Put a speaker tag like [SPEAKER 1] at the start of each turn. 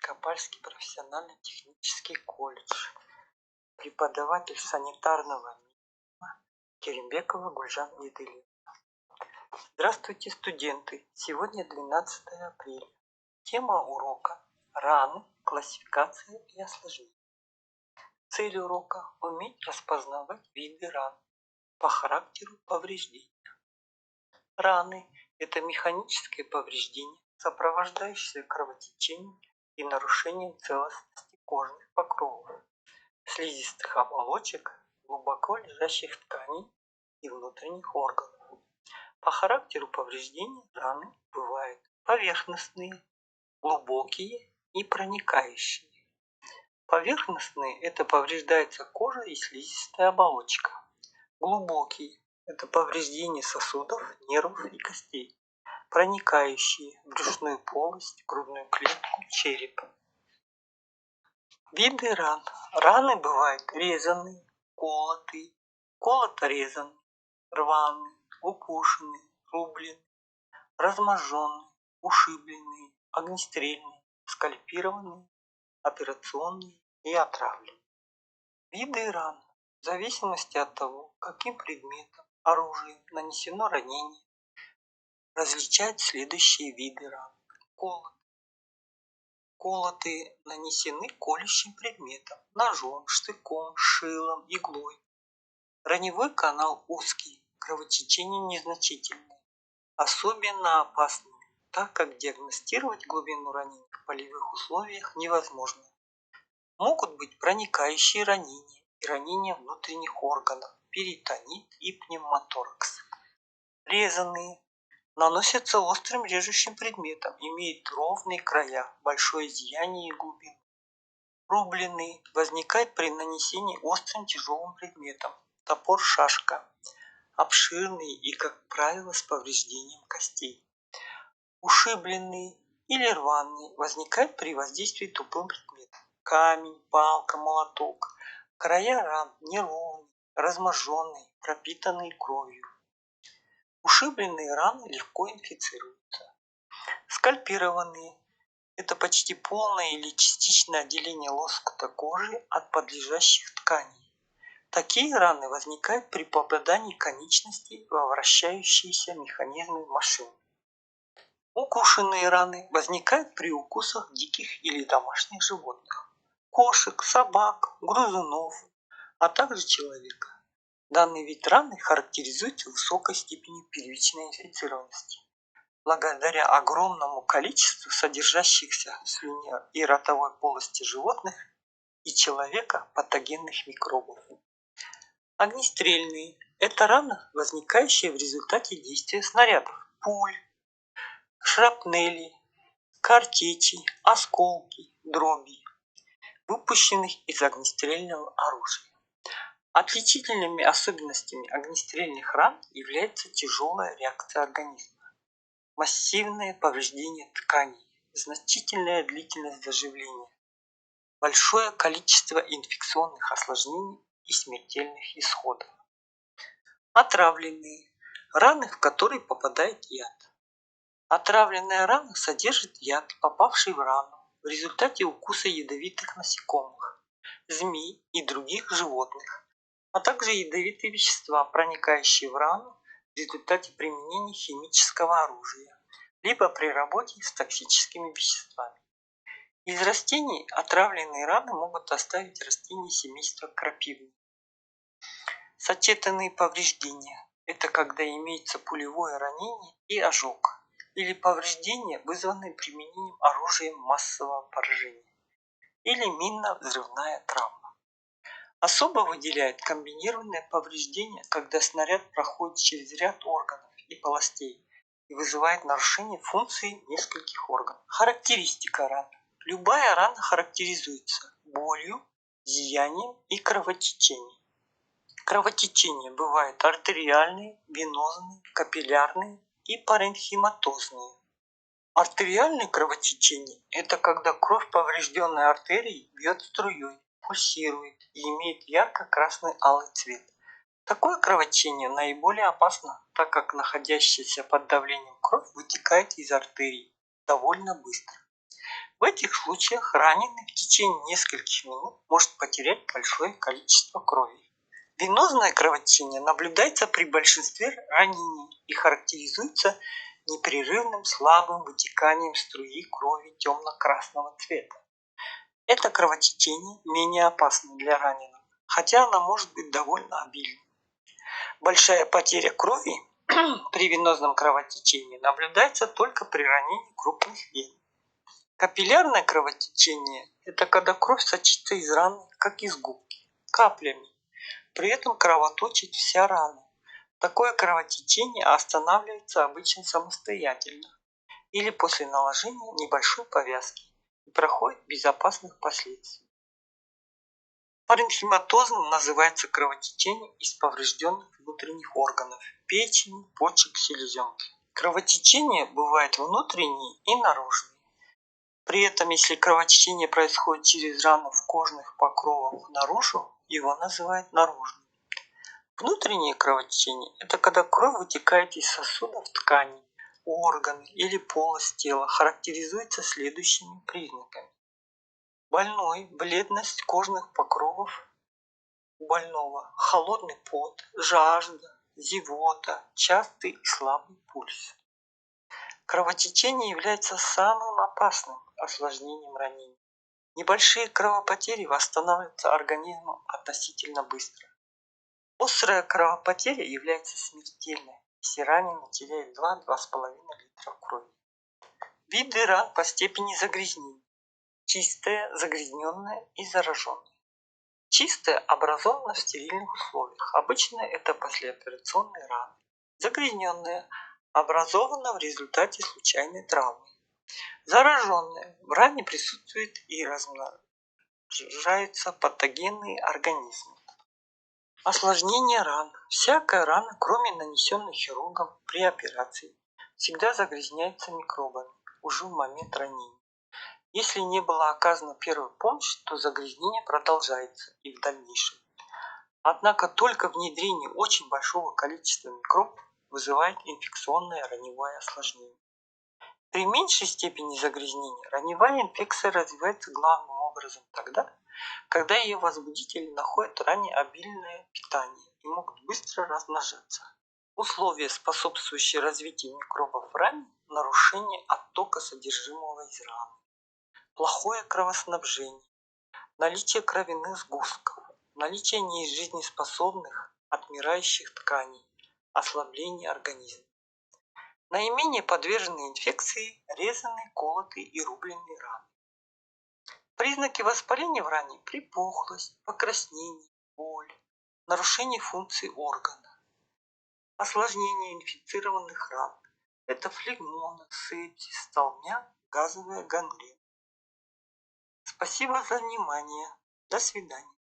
[SPEAKER 1] Никопольский профессионально-технический колледж, преподаватель санитарного минимума Керимбекова Гульжан Едылевна. Здравствуйте, студенты! Сегодня 12 апреля. Тема урока – раны, классификация и осложнения. Цель урока – уметь распознавать виды ран по характеру повреждения. Раны – это механическое повреждение, сопровождающееся кровотечением и нарушением целостности кожных покровов, слизистых оболочек, глубоко лежащих тканей и внутренних органов. По характеру повреждений раны бывают поверхностные, глубокие и проникающие. Поверхностные – это повреждается кожа и слизистая оболочка. Глубокие – это повреждение сосудов, нервов и костей, проникающие в брюшную полость, грудную клетку, череп. Виды ран. Раны бывают резанные, колотые, колото-резанные, рваные, укушенные, рубленые, разможженные, ушибленные, огнестрельные, скальпированные, операционные и отравленные. Виды ран. В зависимости от того, каким предметом, оружием нанесено ранение, различают следующие виды ран. Колотые нанесены колющим предметом, ножом, штыком, шилом, иглой. Раневой канал узкий, кровотечение незначительное. Особенно опасны, так как диагностировать глубину ранения в полевых условиях невозможно. Могут быть проникающие ранения и ранения внутренних органов, перитонит и пневмоторакс. Резанные наносятся острым режущим предметом, имеют ровные края, большое зияние и глубину. Рубленные возникают при нанесении острым тяжелым предметом, топор, шашка, обширные и, как правило, с повреждением костей. Ушибленные или рваные возникают при воздействии тупым предметом, камень, палка, молоток. Края ран неровные, разможженные, пропитанные кровью. Ушибленные раны легко инфицируются. Скальпированные – это почти полное или частичное отделение лоскута кожи от подлежащих тканей. Такие раны возникают при попадании конечностей во вращающиеся механизмы машин. Укушенные раны возникают при укусах диких или домашних животных – кошек, собак, грызунов, а также человека. Данный вид раны характеризуется высокой степенью первичной инфицированности. Благодаря огромному количеству содержащихся в слюне и ротовой полости животных и человека патогенных микробов. Огнестрельные – это рана, возникающая в результате действия снарядов, пуль, шрапнелей, картечей, осколки, дробей, выпущенных из огнестрельного оружия. Отличительными особенностями огнестрельных ран является тяжелая реакция организма, массивное повреждение тканей, значительная длительность заживления, большое количество инфекционных осложнений и смертельных исходов. Отравленные – раны, в которые попадает яд. Отравленная рана содержит яд, попавший в рану в результате укуса ядовитых насекомых, змей и других животных, а также ядовитые вещества, проникающие в рану в результате применения химического оружия, либо при работе с токсическими веществами. Из растений отравленные раны могут оставить растения семейства крапивы. Сочетанные повреждения – это когда имеется пулевое ранение и ожог, или повреждения, вызванные применением оружия массового поражения, или минно-взрывная травма. Особо выделяет комбинированное повреждение, когда снаряд проходит через ряд органов и полостей и вызывает нарушение функции нескольких органов. Характеристика ран. Любая рана характеризуется болью, зиянием и кровотечением. Кровотечения бывают артериальные, венозные, капиллярные и паренхиматозные. Артериальное кровотечение – это когда кровь поврежденной артерии бьет струей, пульсирует и имеет ярко-красный алый цвет. Такое кровотечение наиболее опасно, так как находящаяся под давлением кровь вытекает из артерий довольно быстро. В этих случаях раненый в течение нескольких минут может потерять большое количество крови. Венозное кровотечение наблюдается при большинстве ранений и характеризуется непрерывным слабым вытеканием струи крови темно-красного цвета. Это кровотечение менее опасно для раненого, хотя оно может быть довольно обильным. Большая потеря крови при венозном кровотечении наблюдается только при ранении крупных вен. Капиллярное кровотечение – это когда кровь сочится из раны, как из губки, каплями. При этом кровоточит вся рана. Такое кровотечение останавливается обычно самостоятельно или после наложения небольшой повязки и проходит без опасных последствий. Паренхиматозом называется кровотечение из поврежденных внутренних органов – печени, почек, селезенки. Кровотечения бывают внутренние и наружные. При этом, если кровотечение происходит через рану в кожных покровах наружу, его называют наружным. Внутреннее кровотечение – это когда кровь вытекает из сосудов тканей, органы или полость тела, характеризуется следующими признаками. Больной, бледность кожных покровов у больного, холодный пот, жажда, зевота, частый и слабый пульс. Кровотечение является самым опасным осложнением ранения. Небольшие кровопотери восстанавливаются организмом относительно быстро. Острая кровопотеря является смертельной, если раненый теряет 2–2,5 литра крови. Виды ран по степени загрязнения. Чистая, загрязненная и зараженная. Чистая образована в стерильных условиях. Обычно это послеоперационные раны. Загрязненная образована в результате случайной травмы. Зараженная в ране присутствует и размножаются патогенные организмы. Осложнение ран. Всякая рана, кроме нанесенной хирургом при операции, всегда загрязняется микробами уже в момент ранения. Если не была оказана первая помощь, то загрязнение продолжается и в дальнейшем. Однако только внедрение очень большого количества микробов вызывает инфекционное раневое осложнение. При меньшей степени загрязнения раневая инфекция развивается главным образом тогда, когда ее возбудители находят ранее обильное питание и могут быстро размножаться. Условия, способствующие развитию микробов в ране – нарушение оттока содержимого из раны, плохое кровоснабжение, наличие кровяных сгустков, наличие нежизнеспособных отмирающих тканей, ослабление организма. Наименее подвержены инфекции резанные, колотые и рубленые раны. Признаки воспаления в ране – припухлость, покраснение, боль, нарушение функций органа. Осложнение инфицированных ран – это флегмона, сепсис, столбняк, газовая гангрена. Спасибо за внимание. До свидания.